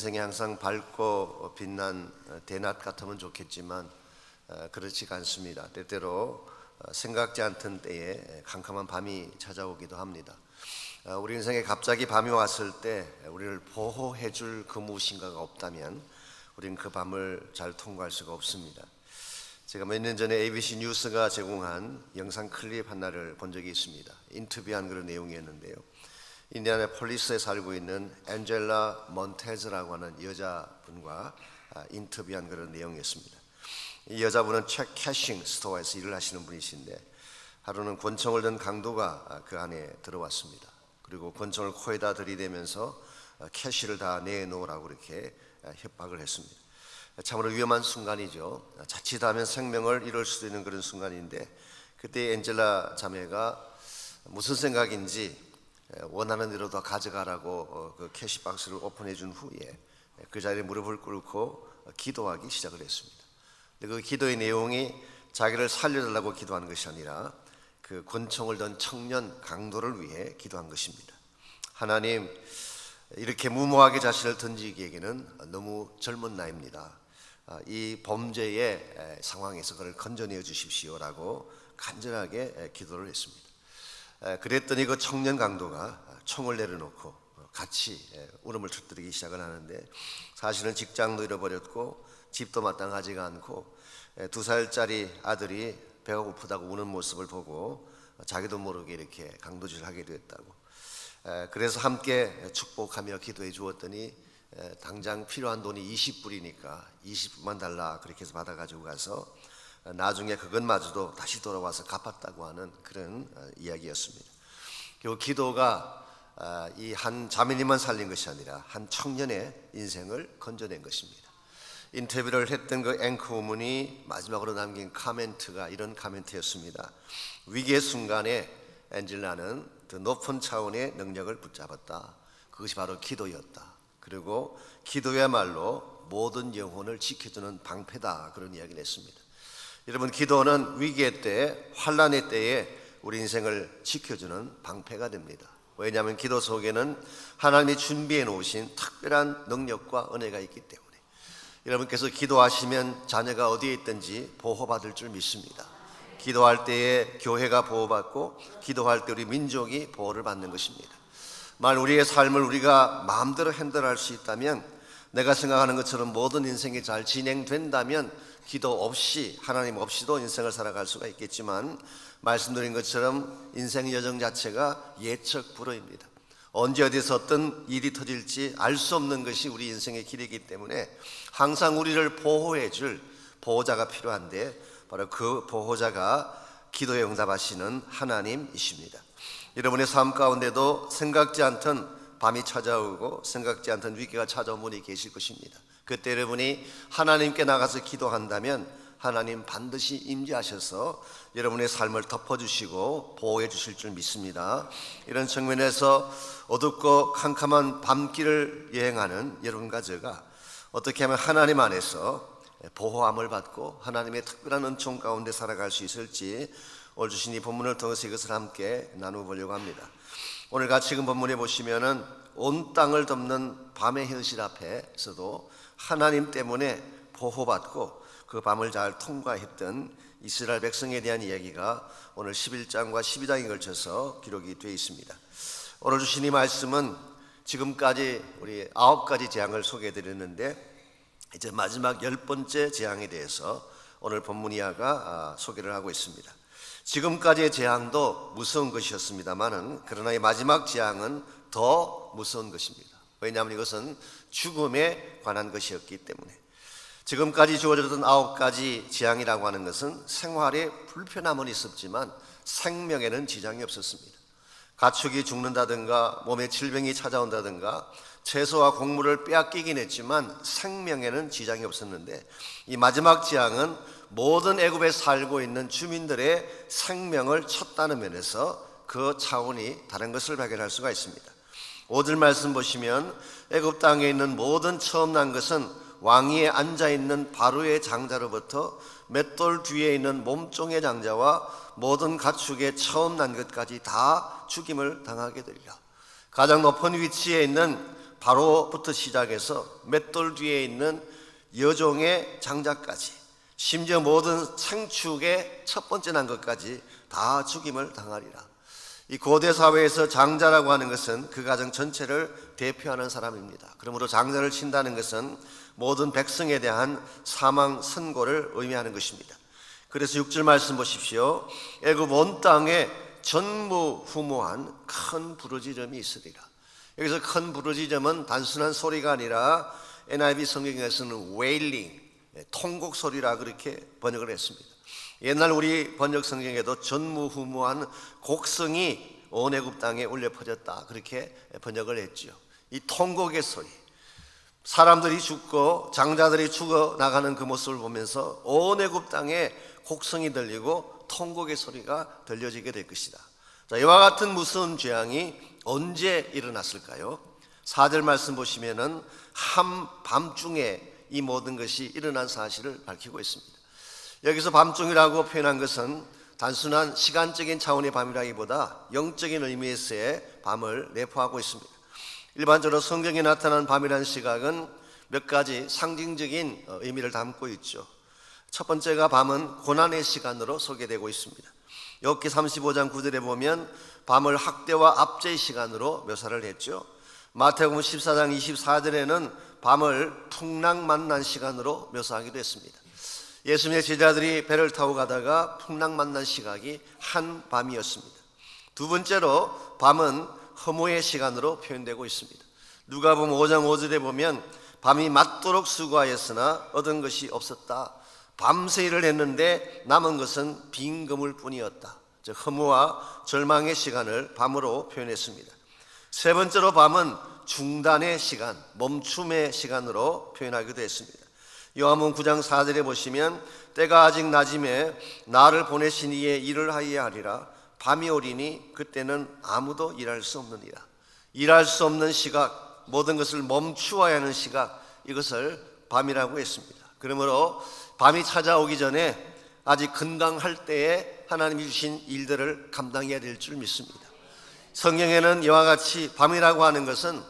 인생이 항상 밝고 빛난 대낮 같으면 좋겠지만 그렇지가 않습니다. 때때로 생각지 않던 때에 캄캄한 밤이 찾아오기도 합니다. 우리 인생에 갑자기 밤이 왔을 때 우리를 보호해 줄 그 무엇인가가 없다면 우리는 그 밤을 잘 통과할 수가 없습니다. 제가 몇 년 전에 ABC 뉴스가 제공한 영상 클립 하나를 본 적이 있습니다. 인터뷰한 그런 내용이었는데요. 인디애나폴리스에 살고 있는 앤젤라 몬테즈라고 하는 여자분과 인터뷰한 그런 내용이었습니다. 이 여자분은 책 캐싱 스토어에서 일을 하시는 분이신데 하루는 권총을 든 강도가 그 안에 들어왔습니다. 그리고 권총을 코에다 들이대면서 캐시를 다 내놓으라고 이렇게 협박을 했습니다. 참으로 위험한 순간이죠. 자칫하면 생명을 잃을 수도 있는 그런 순간인데 그때 앤젤라 자매가 무슨 생각인지 원하는 대로 더 가져가라고 그 캐시박스를 오픈해 준 후에 그 자리에 무릎을 꿇고 기도하기 시작을 했습니다. 근데 그 기도의 내용이 자기를 살려달라고 기도하는 것이 아니라 그 권총을 든 청년 강도를 위해 기도한 것입니다. 하나님, 이렇게 무모하게 자신을 던지기에는 너무 젊은 나이입니다. 이 범죄의 상황에서 그를 건져내어 주십시오라고 간절하게 기도를 했습니다. 그랬더니 그 청년 강도가 총을 내려놓고 같이 울음을 터뜨리기 시작을 하는데 사실은 직장도 잃어버렸고 집도 마땅하지가 않고 2살짜리 아들이 배가 고프다고 우는 모습을 보고 자기도 모르게 이렇게 강도질을 하게 되었다고. 그래서 함께 축복하며 기도해 주었더니 당장 필요한 돈이 20불이니까 20불만 달라 그렇게 해서 받아가지고 가서 나중에 그것마저도 다시 돌아와서 갚았다고 하는 그런 이야기였습니다. 그 기도가 이 한 자매님만 살린 것이 아니라 한 청년의 인생을 건져낸 것입니다. 인터뷰를 했던 그 앵커우먼이 마지막으로 남긴 코멘트가 이런 코멘트였습니다. 위기의 순간에 앤젤라는 더 높은 차원의 능력을 붙잡았다. 그것이 바로 기도였다. 그리고 기도야말로 모든 영혼을 지켜주는 방패다. 그런 이야기를 했습니다. 여러분, 기도는 위기의 때, 환난의 때에 우리 인생을 지켜주는 방패가 됩니다. 왜냐하면 기도 속에는 하나님이 준비해 놓으신 특별한 능력과 은혜가 있기 때문에 여러분께서 기도하시면 자녀가 어디에 있든지 보호받을 줄 믿습니다. 기도할 때에 교회가 보호받고 기도할 때 우리 민족이 보호를 받는 것입니다. 만약 우리의 삶을 우리가 마음대로 핸들할 수 있다면, 내가 생각하는 것처럼 모든 인생이 잘 진행된다면 기도 없이, 하나님 없이도 인생을 살아갈 수가 있겠지만 말씀드린 것처럼 인생 여정 자체가 예측 불허입니다. 언제 어디서 어떤 일이 터질지 알 수 없는 것이 우리 인생의 길이기 때문에 항상 우리를 보호해 줄 보호자가 필요한데 바로 그 보호자가 기도에 응답하시는 하나님이십니다. 여러분의 삶 가운데도 생각지 않던 밤이 찾아오고 생각지 않던 위기가 찾아온 분이 계실 것입니다. 그때 여러분이 하나님께 나가서 기도한다면 하나님 반드시 임재하셔서 여러분의 삶을 덮어주시고 보호해 주실 줄 믿습니다. 이런 측면에서 어둡고 캄캄한 밤길을 여행하는 여러분과 제가 어떻게 하면 하나님 안에서 보호함을 받고 하나님의 특별한 은총 가운데 살아갈 수 있을지 오늘 주신 이 본문을 통해서 이것을 함께 나누보려고 합니다. 오늘 같이 지금 본문에 보시면은 온 땅을 덮는 밤의 현실 앞에서도 하나님 때문에 보호받고 그 밤을 잘 통과했던 이스라엘 백성에 대한 이야기가 오늘 11장과 12장에 걸쳐서 기록이 되어 있습니다. 오늘 주신 이 말씀은 지금까지 우리 9가지 재앙을 소개해 드렸는데 이제 마지막 10번째 재앙에 대해서 오늘 본문 이하가 소개를 하고 있습니다. 지금까지의 재앙도 무서운 것이었습니다만은 그러나 이 마지막 재앙은 더 무서운 것입니다. 왜냐하면 이것은 죽음에 관한 것이었기 때문에. 지금까지 주어졌던 9가지 재앙이라고 하는 것은 생활에 불편함은 있었지만 생명에는 지장이 없었습니다. 가축이 죽는다든가 몸에 질병이 찾아온다든가 채소와 곡물을 빼앗기긴 했지만 생명에는 지장이 없었는데 이 마지막 재앙은 모든 애굽에 살고 있는 주민들의 생명을 쳤다는 면에서 그 차원이 다른 것을 발견할 수가 있습니다. 5절 말씀 보시면 애굽 땅에 있는 모든 처음 난 것은 왕위에 앉아있는 바로의 장자로부터 맷돌 뒤에 있는 몸종의 장자와 모든 가축의 처음 난 것까지 다 죽임을 당하게 되리라. 가장 높은 위치에 있는 바로부터 시작해서 맷돌 뒤에 있는 여종의 장자까지, 심지어 모든 생축의 첫 번째 난 것까지 다 죽임을 당하리라. 이 고대 사회에서 장자라고 하는 것은 그 가정 전체를 대표하는 사람입니다. 그러므로 장자를 친다는 것은 모든 백성에 대한 사망 선고를 의미하는 것입니다. 그래서 6절 말씀 보십시오. 애굽 온 땅에 전무후무한 큰 부르짖음이 있으리라. 여기서 큰 부르짖음은 단순한 소리가 아니라 NIV 성경에서는 wailing, 통곡 소리라 그렇게 번역을 했습니다. 옛날 우리 번역 성경에도 전무후무한 곡성이 온 애굽 땅에 울려 퍼졌다 그렇게 번역을 했죠. 이 통곡의 소리, 사람들이 죽고 장자들이 죽어 나가는 그 모습을 보면서 온 애굽 땅에 곡성이 들리고 통곡의 소리가 들려지게 될 것이다. 자, 이와 같은 무서운 재앙이 언제 일어났을까요? 4절 말씀 보시면은 한밤중에 이 모든 것이 일어난 사실을 밝히고 있습니다. 여기서 밤중이라고 표현한 것은 단순한 시간적인 차원의 밤이라기보다 영적인 의미에서의 밤을 내포하고 있습니다. 일반적으로 성경에 나타난 밤이라는 시각은 몇 가지 상징적인 의미를 담고 있죠. 첫 번째가 밤은 고난의 시간으로 소개되고 있습니다. 욥기 35장 9절에 보면 밤을 학대와 압제의 시간으로 묘사를 했죠. 마태복음 14장 24절에는 밤을 풍랑만난 시간으로 묘사하기도 했습니다. 예수님의 제자들이 배를 타고 가다가 풍랑만난 시각이 한 밤이었습니다. 두 번째로 밤은 허무의 시간으로 표현되고 있습니다. 누가복음 5장 5절에 보면 밤이 맞도록 수고하였으나 얻은 것이 없었다. 밤새 일을 했는데 남은 것은 빈 그물 뿐이었다. 즉 허무와 절망의 시간을 밤으로 표현했습니다. 세 번째로 밤은 중단의 시간, 멈춤의 시간으로 표현하기도 했습니다. 요한복음 9장 4절에 보시면 때가 아직 낮임에 나를 보내신 이의 일을 하여야 하리라. 밤이 오리니 그때는 아무도 일할 수 없느니라. 일할 수 없는 시각, 모든 것을 멈추어야 하는 시각, 이것을 밤이라고 했습니다. 그러므로 밤이 찾아오기 전에 아직 건강할 때에 하나님이 주신 일들을 감당해야 될 줄 믿습니다. 성경에는 이와 같이 밤이라고 하는 것은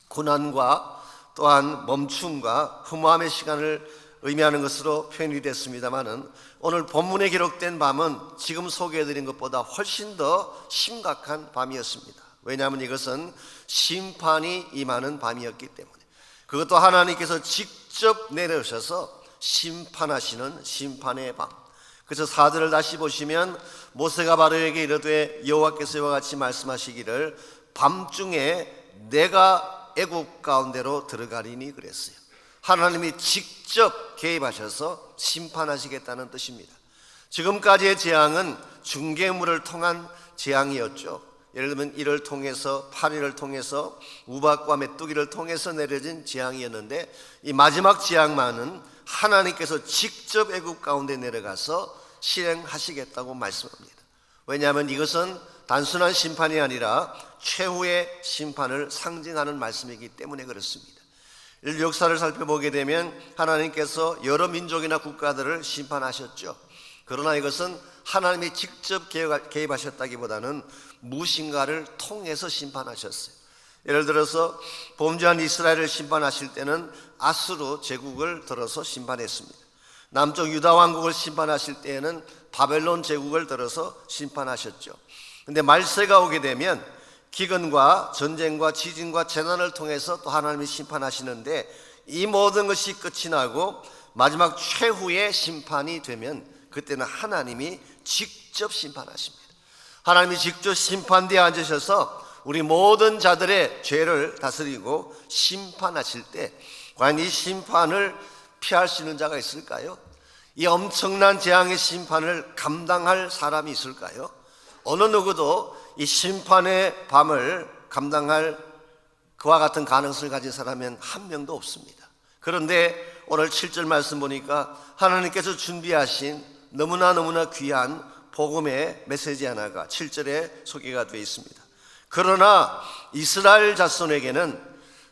고난과 또한 멈춤과 허무함의 시간을 의미하는 것으로 표현이 됐습니다마는 오늘 본문에 기록된 밤은 지금 소개해드린 것보다 훨씬 더 심각한 밤이었습니다. 왜냐하면 이것은 심판이 임하는 밤이었기 때문에, 그것도 하나님께서 직접 내려오셔서 심판하시는 심판의 밤. 그래서 4절을 다시 보시면 모세가 바로에게 이르되 여호와께서 이와 같이 말씀하시기를 밤중에 내가 애굽 가운데로 들어가리니 그랬어요. 하나님이 직접 개입하셔서 심판하시겠다는 뜻입니다. 지금까지의 재앙은 중개물을 통한 재앙이었죠. 예를 들면 이를 통해서, 파리를 통해서, 우박과 메뚜기를 통해서 내려진 재앙이었는데 이 마지막 재앙만은 하나님께서 직접 애굽 가운데 내려가서 실행하시겠다고 말씀합니다. 왜냐하면 이것은 단순한 심판이 아니라 최후의 심판을 상징하는 말씀이기 때문에 그렇습니다. 인류 역사를 살펴보게 되면 하나님께서 여러 민족이나 국가들을 심판하셨죠. 그러나 이것은 하나님이 직접 개입하셨다기보다는 무엇인가를 통해서 심판하셨어요. 예를 들어서 범죄한 이스라엘을 심판하실 때는 아수르 제국을 들어서 심판했습니다. 남쪽 유다 왕국을 심판하실 때에는 바벨론 제국을 들어서 심판하셨죠. 그런데 말세가 오게 되면 기근과 전쟁과 지진과 재난을 통해서 또 하나님이 심판하시는데, 이 모든 것이 끝이 나고 마지막 최후의 심판이 되면 그때는 하나님이 직접 심판하십니다. 하나님이 직접 심판대에 앉으셔서 우리 모든 자들의 죄를 다스리고 심판하실 때 과연 이 심판을 피할 수 있는 자가 있을까요? 이 엄청난 재앙의 심판을 감당할 사람이 있을까요? 어느 누구도 이 심판의 밤을 감당할 그와 같은 가능성을 가진 사람은 한 명도 없습니다. 그런데 오늘 7절 말씀 보니까 하나님께서 준비하신 너무나 귀한 복음의 메시지 하나가 7절에 소개가 되어 있습니다. 그러나 이스라엘 자손에게는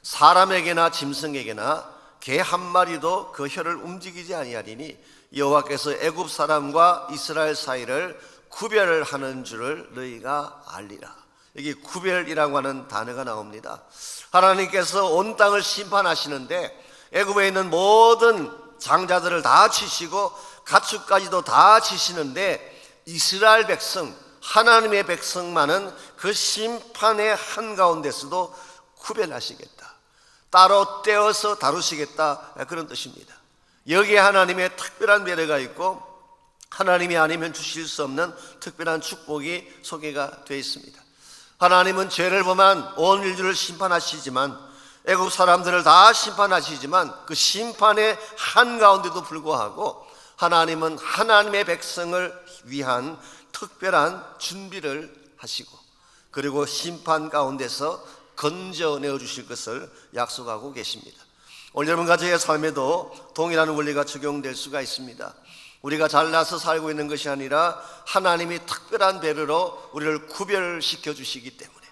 사람에게나 짐승에게나 개 한 마리도 그 혀를 움직이지 아니하리니 여호와께서 애굽 사람과 이스라엘 사이를 구별을 하는 줄을 너희가 알리라. 여기 구별이라고 하는 단어가 나옵니다. 하나님께서 온 땅을 심판하시는데 애굽에 있는 모든 장자들을 다 치시고 가축까지도 다 치시는데 이스라엘 백성, 하나님의 백성만은 그 심판의 한가운데서도 구별하시겠다, 따로 떼어서 다루시겠다, 그런 뜻입니다. 여기에 하나님의 특별한 배려가 있고 하나님이 아니면 주실 수 없는 특별한 축복이 소개가 되어 있습니다. 하나님은 죄를 범한 온 인류를 심판하시지만, 애국 사람들을 다 심판하시지만 그 심판의 한가운데도 불구하고 하나님은 하나님의 백성을 위한 특별한 준비를 하시고, 그리고 심판 가운데서 건져내어 주실 것을 약속하고 계십니다. 오늘 여러분과 저의 삶에도 동일한 원리가 적용될 수가 있습니다. 우리가 잘나서 살고 있는 것이 아니라 하나님이 특별한 배려로 우리를 구별시켜 주시기 때문에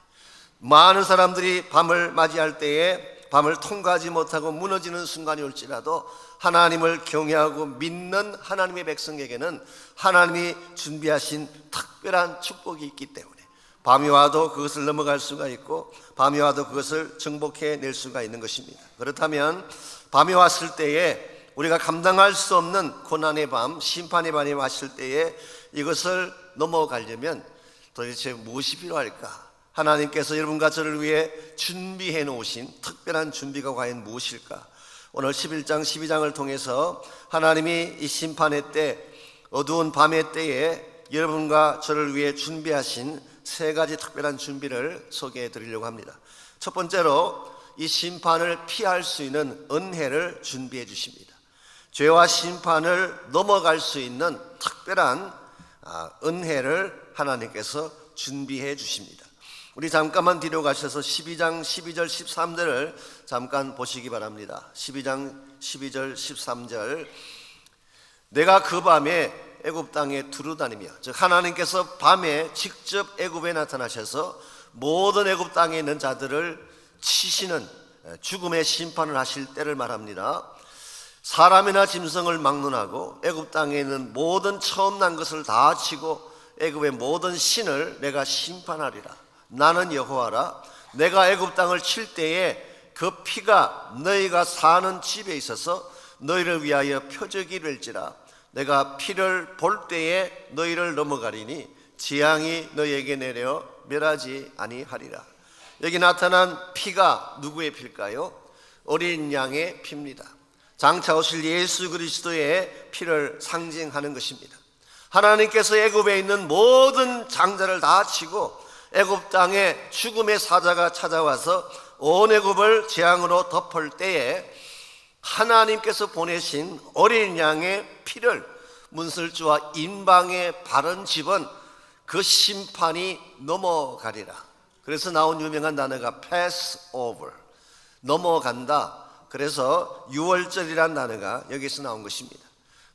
많은 사람들이 밤을 맞이할 때에 밤을 통과하지 못하고 무너지는 순간이 올지라도 하나님을 경외하고 믿는 하나님의 백성에게는 하나님이 준비하신 특별한 축복이 있기 때문에 밤이 와도 그것을 넘어갈 수가 있고 밤이 와도 그것을 정복해낼 수가 있는 것입니다. 그렇다면 밤이 왔을 때에 우리가 감당할 수 없는 고난의 밤, 심판의 밤이 왔을 때에 이것을 넘어가려면 도대체 무엇이 필요할까? 하나님께서 여러분과 저를 위해 준비해 놓으신 특별한 준비가 과연 무엇일까? 오늘 11장 12장을 통해서 하나님이 이 심판의 때, 어두운 밤의 때에 여러분과 저를 위해 준비하신 세 가지 특별한 준비를 소개해 드리려고 합니다. 첫 번째로 이 심판을 피할 수 있는 은혜를 준비해 주십니다. 죄와 심판을 넘어갈 수 있는 특별한 은혜를 하나님께서 준비해 주십니다. 우리 잠깐만 뒤로 가셔서 12장 12절 13절을 잠깐 보시기 바랍니다. 12장 12절 13절. 내가 그 밤에 애굽 땅에 두루다니며, 즉 하나님께서 밤에 직접 애굽에 나타나셔서 모든 애굽 땅에 있는 자들을 치시는 죽음의 심판을 하실 때를 말합니다. 사람이나 짐승을 막론하고 애굽 땅에 있는 모든 처음 난 것을 다 치고 애굽의 모든 신을 내가 심판하리라. 나는 여호와라. 내가 애굽 땅을 칠 때에 그 피가 너희가 사는 집에 있어서 너희를 위하여 표적이 될지라. 내가 피를 볼 때에 너희를 넘어가리니 재앙이 너희에게 내려 멸하지 아니하리라. 여기 나타난 피가 누구의 피일까요? 어린 양의 피입니다. 장차 오실 예수 그리스도의 피를 상징하는 것입니다. 하나님께서 애굽에 있는 모든 장자를 다 치고 애굽 땅에 죽음의 사자가 찾아와서 온 애굽을 재앙으로 덮을 때에 하나님께서 보내신 어린 양의 피를 문설주와 인방에 바른 집은 그 심판이 넘어가리라. 그래서 나온 유명한 단어가 pass over, 넘어간다. 그래서 유월절이라는 단어가 여기서 나온 것입니다.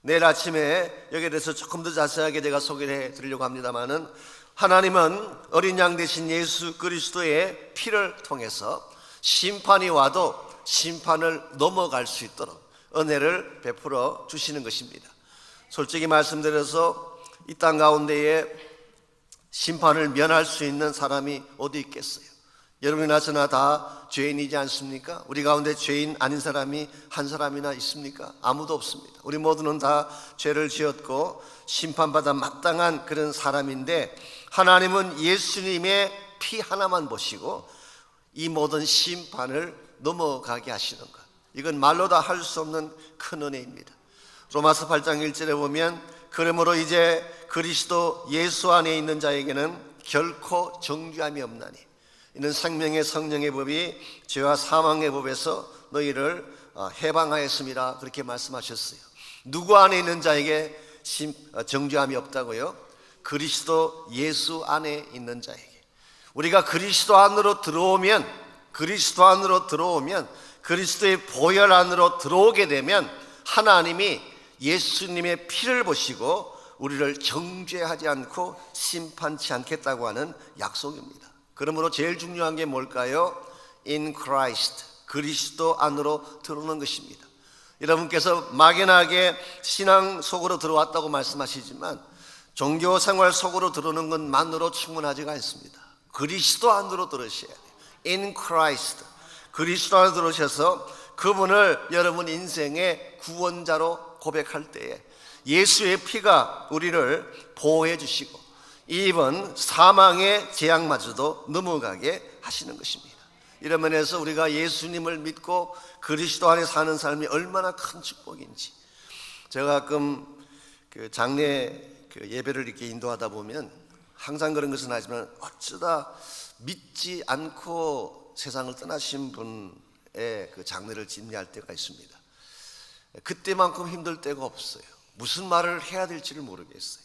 내일 아침에 여기에 대해서 조금 더 자세하게 제가 소개를 해드리려고 합니다만은, 하나님은 어린 양 대신 예수 그리스도의 피를 통해서 심판이 와도 심판을 넘어갈 수 있도록 은혜를 베풀어 주시는 것입니다. 솔직히 말씀드려서 이 땅 가운데에 심판을 면할 수 있는 사람이 어디 있겠어요? 여러분이나 저나 다 죄인이지 않습니까? 우리 가운데 죄인 아닌 사람이 한 사람이나 있습니까? 아무도 없습니다. 우리 모두는 다 죄를 지었고 심판받아 마땅한 그런 사람인데, 하나님은 예수님의 피 하나만 보시고 이 모든 심판을 넘어가게 하시는 것, 이건 말로 다 할 수 없는 큰 은혜입니다. 로마서 8장 1절에 보면, 그러므로 이제 그리스도 예수 안에 있는 자에게는 결코 정죄함이 없나니 이는 생명의 성령의 법이 죄와 사망의 법에서 너희를 해방하였습니다. 그렇게 말씀하셨어요. 누구 안에 있는 자에게 정죄함이 없다고요? 그리스도 예수 안에 있는 자에게. 우리가 그리스도 안으로 들어오면, 그리스도의 보혈 안으로 들어오게 되면 하나님이 예수님의 피를 보시고 우리를 정죄하지 않고 심판치 않겠다고 하는 약속입니다. 그러므로 제일 중요한 게 뭘까요? In Christ, 그리스도 안으로 들어오는 것입니다. 여러분께서 막연하게 신앙 속으로 들어왔다고 말씀하시지만 종교 생활 속으로 들어오는 것만으로 충분하지가 않습니다. 그리스도 안으로 들으셔야 돼요. In Christ. 그리스도 안으로 들으셔서 그분을 여러분 인생의 구원자로 고백할 때에 예수의 피가 우리를 보호해 주시고 이번 사망의 재앙마저도 넘어가게 하시는 것입니다. 이런 면에서 우리가 예수님을 믿고 그리스도 안에 사는 삶이 얼마나 큰 축복인지, 제가 가끔 그 장례 예배를 이렇게 인도하다 보면 항상 그런 것은 아니지만 어쩌다 믿지 않고 세상을 떠나신 분의 그 장례를 집례할 때가 있습니다. 그때만큼 힘들 때가 없어요. 무슨 말을 해야 될지를 모르겠어요.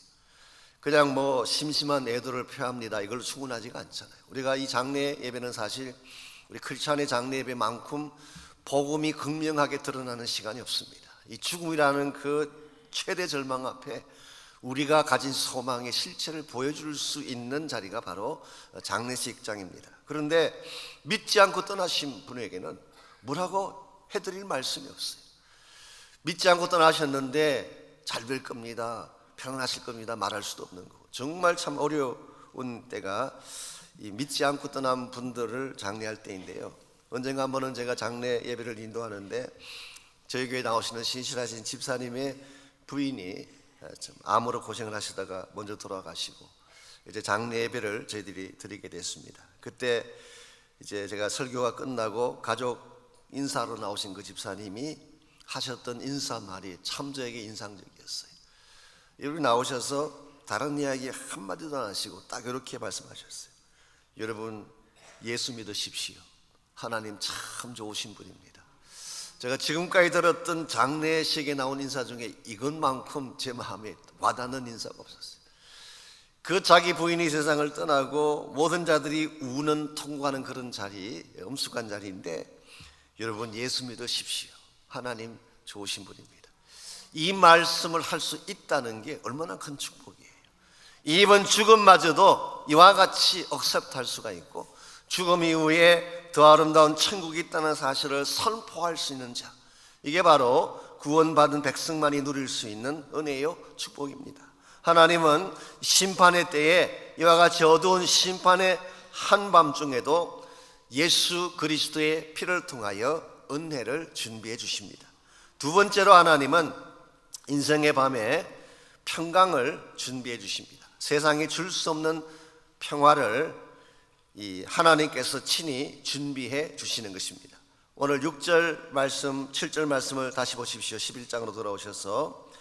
그냥 뭐 심심한 애도를 표합니다. 이걸 충분하지가 않잖아요. 우리가 이 장례 예배는 사실 우리 크리스찬의 장례 예배만큼 복음이 극명하게 드러나는 시간이 없습니다. 이 죽음이라는 그 최대 절망 앞에 우리가 가진 소망의 실체를 보여줄 수 있는 자리가 바로 장례식장입니다. 그런데 믿지 않고 떠나신 분에게는 뭐라고 해드릴 말씀이 없어요. 믿지 않고 떠나셨는데 잘 될 겁니다, 평안하실 겁니다 말할 수도 없는 거고, 정말 참 어려운 때가 이 믿지 않고 떠난 분들을 장례할 때인데요. 언젠가 한 번은 제가 장례 예배를 인도하는데 저희 교회 나오시는 신실하신 집사님의 부인이 좀 암으로 고생을 하시다가 먼저 돌아가시고 이제 장례 예배를 저희들이 드리게 됐습니다. 그때 이제 제가 설교가 끝나고 가족 인사로 나오신 그 집사님이 하셨던 인사말이 참 저에게 인상적이었어요. 여기 나오셔서 다른 이야기 한마디도 안 하시고 딱 이렇게 말씀하셨어요. 여러분 예수 믿으십시오. 하나님 참 좋으신 분입니다. 제가 지금까지 들었던 장례식에 나온 인사 중에 이것만큼 제 마음에 와닿는 인사가 없었어요. 그 자기 부인이 세상을 떠나고 모든 자들이 우는 통곡하는 그런 자리, 엄숙한 자리인데 여러분 예수 믿으십시오. 하나님 좋으신 분입니다. 이 말씀을 할 수 있다는 게 얼마나 큰 축복이에요. 이번 죽음마저도 이와 같이 억셉트할 수가 있고 죽음 이후에 더 아름다운 천국이 있다는 사실을 선포할 수 있는 자, 이게 바로 구원받은 백성만이 누릴 수 있는 은혜요 축복입니다. 하나님은 심판의 때에 이와 같이 어두운 심판의 한밤중에도 예수 그리스도의 피를 통하여 은혜를 준비해 주십니다. 두 번째로 하나님은 인생의 밤에 평강을 준비해 주십니다. 세상에 줄 수 없는 평화를 이 하나님께서 친히 준비해 주시는 것입니다. 오늘 6절 말씀, 7절 말씀을 다시 보십시오. 11장으로 돌아오셔서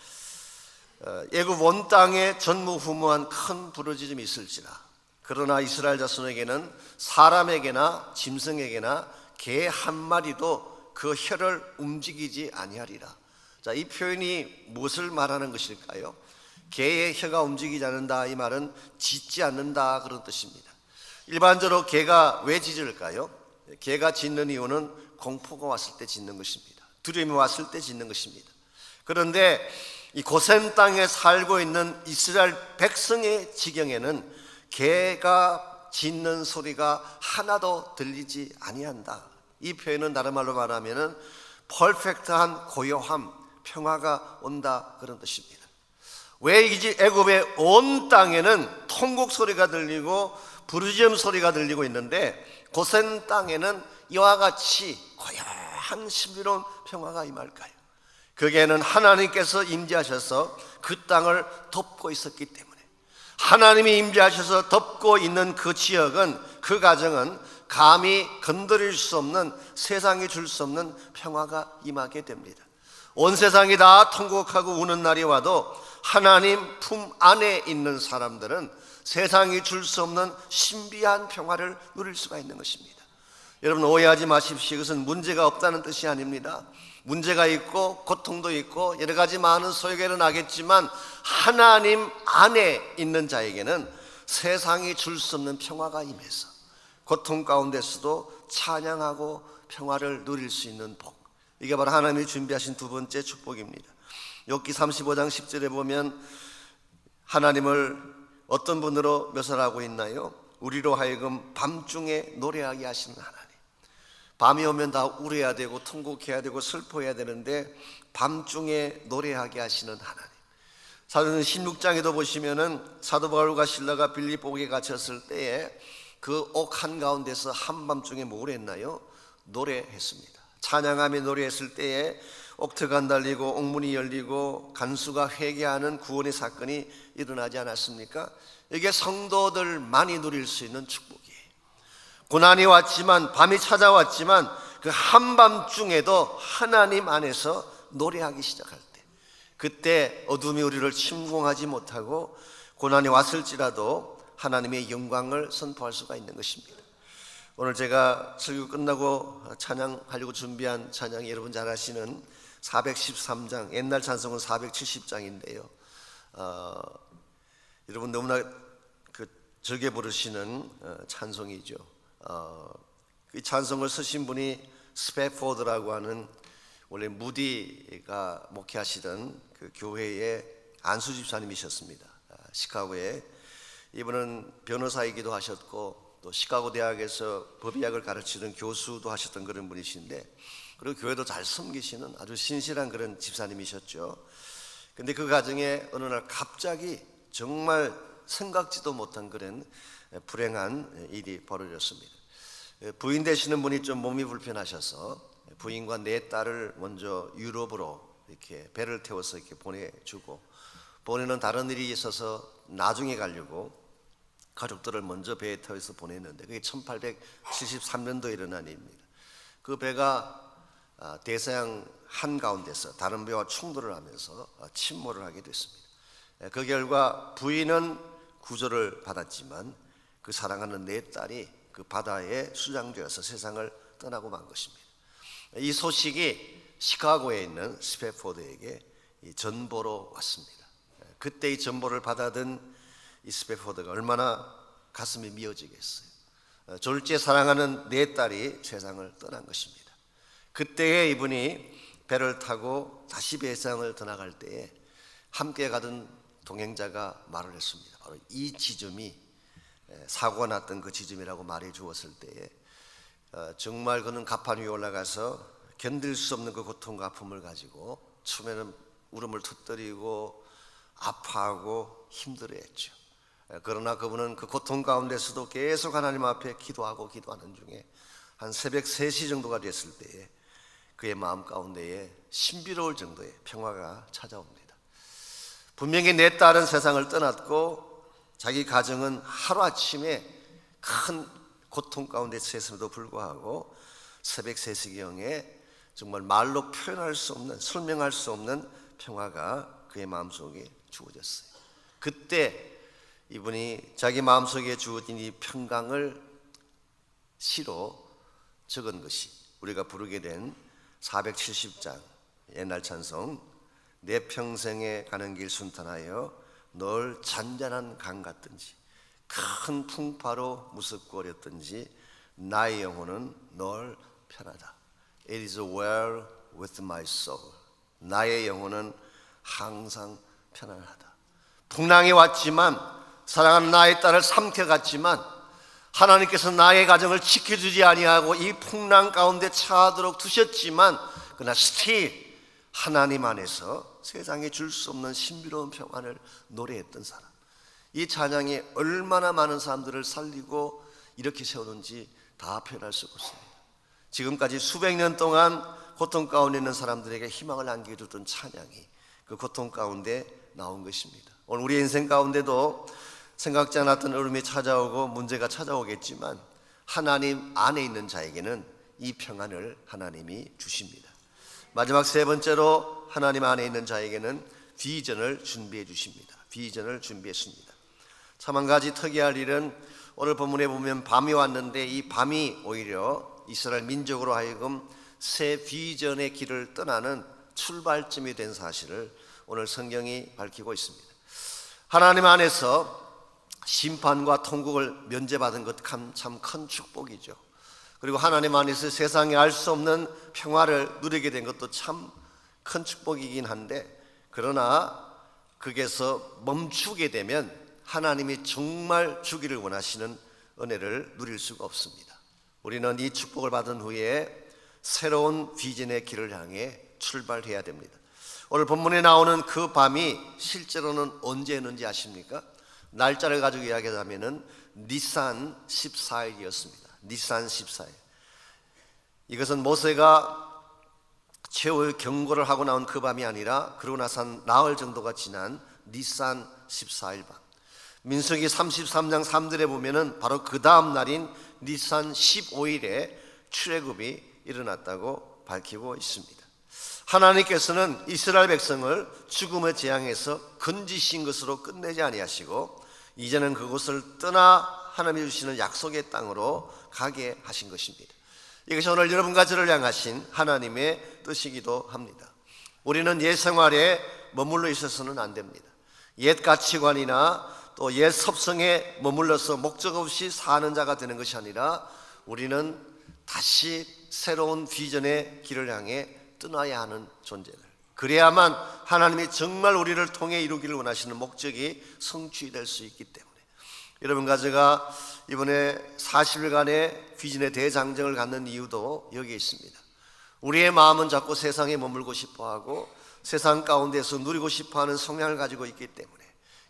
애굽 온 땅에 전무후무한 큰 부르짖음이 있을지라 그러나 이스라엘 자손에게는 사람에게나 짐승에게나 개 한 마리도 그 혀를 움직이지 아니하리라. 자, 이 표현이 무엇을 말하는 것일까요? 개의 혀가 움직이지 않는다, 이 말은 짖지 않는다 그런 뜻입니다. 일반적으로 개가 왜 짖을까요? 개가 짖는 이유는 공포가 왔을 때 짖는 것입니다. 두려움이 왔을 때 짖는 것입니다. 그런데 이 고센 땅에 살고 있는 이스라엘 백성의 지경에는 개가 짖는 소리가 하나도 들리지 아니한다. 이 표현은 다른 말로 말하면은 퍼펙트한 고요함, 평화가 온다 그런 뜻입니다. 왜 이제 애굽의 온 땅에는 통곡 소리가 들리고 부르짖음 소리가 들리고 있는데 고센 땅에는 이와 같이 고요한 신비로운 평화가 임할까요? 거기에는 하나님께서 임재하셔서 그 땅을 덮고 있었기 때문에, 하나님이 임재하셔서 덮고 있는 그 지역은, 그 가정은 감히 건드릴 수 없는, 세상이 줄 수 없는 평화가 임하게 됩니다. 온 세상이 다 통곡하고 우는 날이 와도 하나님 품 안에 있는 사람들은 세상이 줄 수 없는 신비한 평화를 누릴 수가 있는 것입니다. 여러분 오해하지 마십시오. 이것은 문제가 없다는 뜻이 아닙니다. 문제가 있고 고통도 있고 여러 가지 많은 소요가 나겠지만 하나님 안에 있는 자에게는 세상이 줄 수 없는 평화가 임해서 고통 가운데서도 찬양하고 평화를 누릴 수 있는 복, 이게 바로 하나님이 준비하신 두 번째 축복입니다. 욥기 35장 10절에 보면 하나님을 어떤 분으로 묘사하고 있나요? 우리로 하여금 밤중에 노래하게 하시는 하나님. 밤이 오면 다 울어야 되고 통곡해야 되고 슬퍼해야 되는데 밤중에 노래하게 하시는 하나님. 사도행전 16장에도 보시면은 사도 바울과 실라가 빌립보에 갇혔을 때에 그 옥 한가운데서 한밤중에 뭘 했나요? 노래했습니다. 찬양하며 노래했을 때에 옥터가 달리고 옥문이 열리고 간수가 회개하는 구원의 사건이 일어나지 않았습니까? 이게 성도들만이 누릴 수 있는 축복이에요. 고난이 왔지만, 밤이 찾아왔지만 그 한밤중에도 하나님 안에서 노래하기 시작할 때, 그때 어둠이 우리를 침공하지 못하고 고난이 왔을지라도 하나님의 영광을 선포할 수가 있는 것입니다. 오늘 제가 설교 끝나고 찬양하려고 준비한 찬양이 여러분 잘 아시는 413장, 옛날 찬송은 470장인데요. 여러분 너무나 즐겨 부르시는 찬송이죠. 이 찬송을 쓰신 분이 스패포드라고 하는 원래 무디가 목회하시던 그 교회의 안수 집사님이셨습니다. 시카고에. 이분은 변호사이기도 하셨고 또 시카고 대학에서 법의학을 가르치는 교수도 하셨던 그런 분이신데, 그리고 교회도 잘 섬기시는 아주 신실한 그런 집사님이셨죠. 근데 그 과정에 어느 날 갑자기 정말 생각지도 못한 그런 불행한 일이 벌어졌습니다. 부인 되시는 분이 좀 몸이 불편하셔서 부인과 네 딸을 먼저 유럽으로 이렇게 배를 태워서 이렇게 보내주고, 보내는 다른 일이 있어서 나중에 가려고 가족들을 먼저 배에 태워서 보냈는데, 그게 1873년도에 일어난 일입니다. 그 배가 대서양 한가운데서 다른 배와 충돌을 하면서 침몰을 하게 됐습니다. 그 결과 부인은 구조를 받았지만 그 사랑하는 네 딸이 그 바다에 수장되어서 세상을 떠나고 만 것입니다. 이 소식이 시카고에 있는 스패포드에게 전보로 왔습니다. 그때 이 전보를 받아든 이 스패포드가 얼마나 가슴이 미어지겠어요. 졸지에 사랑하는 네 딸이 세상을 떠난 것입니다. 그때에 이분이 배를 타고 다시 배상을 떠나갈 때에 함께 가던 동행자가 말을 했습니다. 바로 이 지점이 사고가 났던 그 지점이라고 말해 주었을 때에 정말 그는 가판 위에 올라가서 견딜 수 없는 그 고통과 아픔을 가지고 처음에는 울음을 터뜨리고 아파하고 힘들어했죠. 그러나 그분은 그 고통 가운데서도 계속 하나님 앞에 기도하고 기도하는 중에 한 새벽 3시 정도가 됐을 때에 그의 마음 가운데에 신비로울 정도의 평화가 찾아옵니다. 분명히 내 딸은 세상을 떠났고 자기 가정은 하루아침에 큰 고통 가운데 처했음에도 불구하고 새벽 3시경에 정말 말로 표현할 수 없는, 설명할 수 없는 평화가 그의 마음속에 주어졌어요. 그때 이분이 자기 마음속에 주어진 이 평강을 시로 적은 것이 우리가 부르게 된 470장 옛날 찬송, 내 평생에 가는 길 순탄하여 널 잔잔한 강 같든지 큰 풍파로 무섭고 어렵든지 나의 영혼은 널 편하다. It is well with my soul. 나의 영혼은 항상 편안하다. 풍랑이 왔지만, 사랑하는 나의 딸을 삼켜갔지만 하나님께서 나의 가정을 지켜주지 아니하고 이 풍랑 가운데 처하도록 두셨지만, 그러나 still 하나님 안에서 세상에 줄 수 없는 신비로운 평안을 노래했던 사람. 이 찬양이 얼마나 많은 사람들을 살리고 이렇게 세우는지 다 표현할 수가 없습니다. 지금까지 수백 년 동안 고통 가운데 있는 사람들에게 희망을 안겨줬던 찬양이 그 고통 가운데 나온 것입니다. 오늘 우리 인생 가운데도 생각지 않았던 어려움이 찾아오고 문제가 찾아오겠지만 하나님 안에 있는 자에게는 이 평안을 하나님이 주십니다. 마지막 세 번째로 하나님 안에 있는 자에게는 비전을 준비해 주십니다. 비전을 준비했습니다. 참 한 가지 특이할 일은 오늘 본문에 보면 밤이 왔는데 이 밤이 오히려 이스라엘 민족으로 하여금 새 비전의 길을 떠나는 출발점이 된 사실을 오늘 성경이 밝히고 있습니다. 하나님 안에서 심판과 통곡을 면제받은 것 참 큰 축복이죠. 그리고 하나님 안에서 세상에 알 수 없는 평화를 누리게 된 것도 참 큰 축복이긴 한데, 그러나 거기에서 멈추게 되면 하나님이 정말 주기를 원하시는 은혜를 누릴 수가 없습니다. 우리는 이 축복을 받은 후에 새로운 비전의 길을 향해 출발해야 됩니다. 오늘 본문에 나오는 그 밤이 실제로는 언제였는지 아십니까? 날짜를 가지고 이야기하자면은 니산 14일이었습니다. 니산 14일. 이것은 모세가 최후의 경고를 하고 나온 그 밤이 아니라 그러고 나서 한 나흘 정도가 지난 니산 14일 밤. 민수기 33장 3절에 보면은 바로 그 다음 날인 니산 15일에 출애굽이 일어났다고 밝히고 있습니다. 하나님께서는 이스라엘 백성을 죽음의 재앙에서 건지신 것으로 끝내지 아니하시고 이제는 그곳을 떠나 하나님이 주시는 약속의 땅으로 가게 하신 것입니다. 이것이 오늘 여러분과 저를 향하신 하나님의 뜻이기도 합니다. 우리는 옛 생활에 머물러 있어서는 안 됩니다. 옛 가치관이나 또 옛 섭성에 머물러서 목적 없이 사는 자가 되는 것이 아니라 우리는 다시 새로운 비전의 길을 향해 떠나야 하는 존재들. 그래야만 하나님이 정말 우리를 통해 이루기를 원하시는 목적이 성취될 수 있기 때문에 여러분과 제가 이번에 40일간의 비전의 대장정을 갖는 이유도 여기에 있습니다. 우리의 마음은 자꾸 세상에 머물고 싶어하고 세상 가운데서 누리고 싶어하는 성향을 가지고 있기 때문에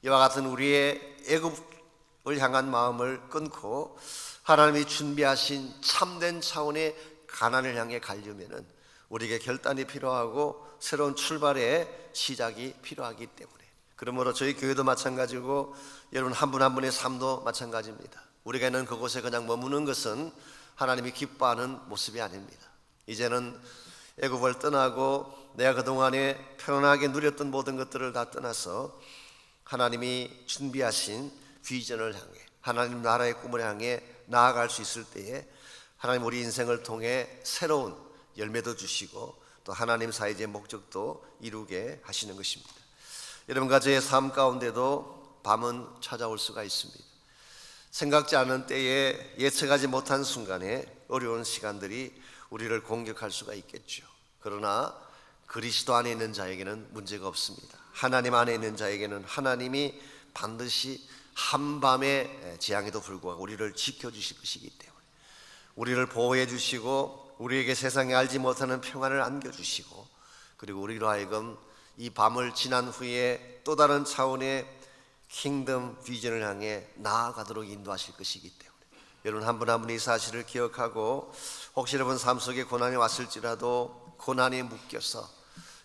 이와 같은 우리의 애굽을 향한 마음을 끊고 하나님이 준비하신 참된 차원의 가난을 향해 가려면은 우리에게 결단이 필요하고 새로운 출발의 시작이 필요하기 때문에 그러므로 저희 교회도 마찬가지고 여러분 한 분 한 분의 삶도 마찬가지입니다. 우리가 있는 그곳에 그냥 머무는 것은 하나님이 기뻐하는 모습이 아닙니다. 이제는 애굽을 떠나고 내가 그동안에 편안하게 누렸던 모든 것들을 다 떠나서 하나님이 준비하신 비전을 향해 하나님 나라의 꿈을 향해 나아갈 수 있을 때에 하나님 우리 인생을 통해 새로운 열매도 주시고 또 하나님 사이의 목적도 이루게 하시는 것입니다. 여러분과 저의 삶 가운데도 밤은 찾아올 수가 있습니다. 생각지 않은 때에 예측하지 못한 순간에 어려운 시간들이 우리를 공격할 수가 있겠죠. 그러나 그리스도 안에 있는 자에게는 문제가 없습니다. 하나님 안에 있는 자에게는 하나님이 반드시 한밤의 재앙에도 불구하고 우리를 지켜주실 것이기 때문에 우리를 보호해 주시고 우리에게 세상에 알지 못하는 평안을 안겨주시고 그리고 우리로 하여금 이 밤을 지난 후에 또 다른 차원의 킹덤 비전을 향해 나아가도록 인도하실 것이기 때문에 여러분 한 분 한 분이 이 사실을 기억하고 혹시 여러분 삶 속에 고난이 왔을지라도 고난에 묶여서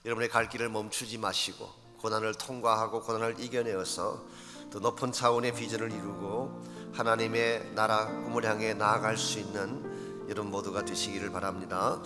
여러분의 갈 길을 멈추지 마시고 고난을 통과하고 고난을 이겨내어서 더 높은 차원의 비전을 이루고 하나님의 나라 꿈을 향해 나아갈 수 있는 여러분 모두가 되시기를 바랍니다.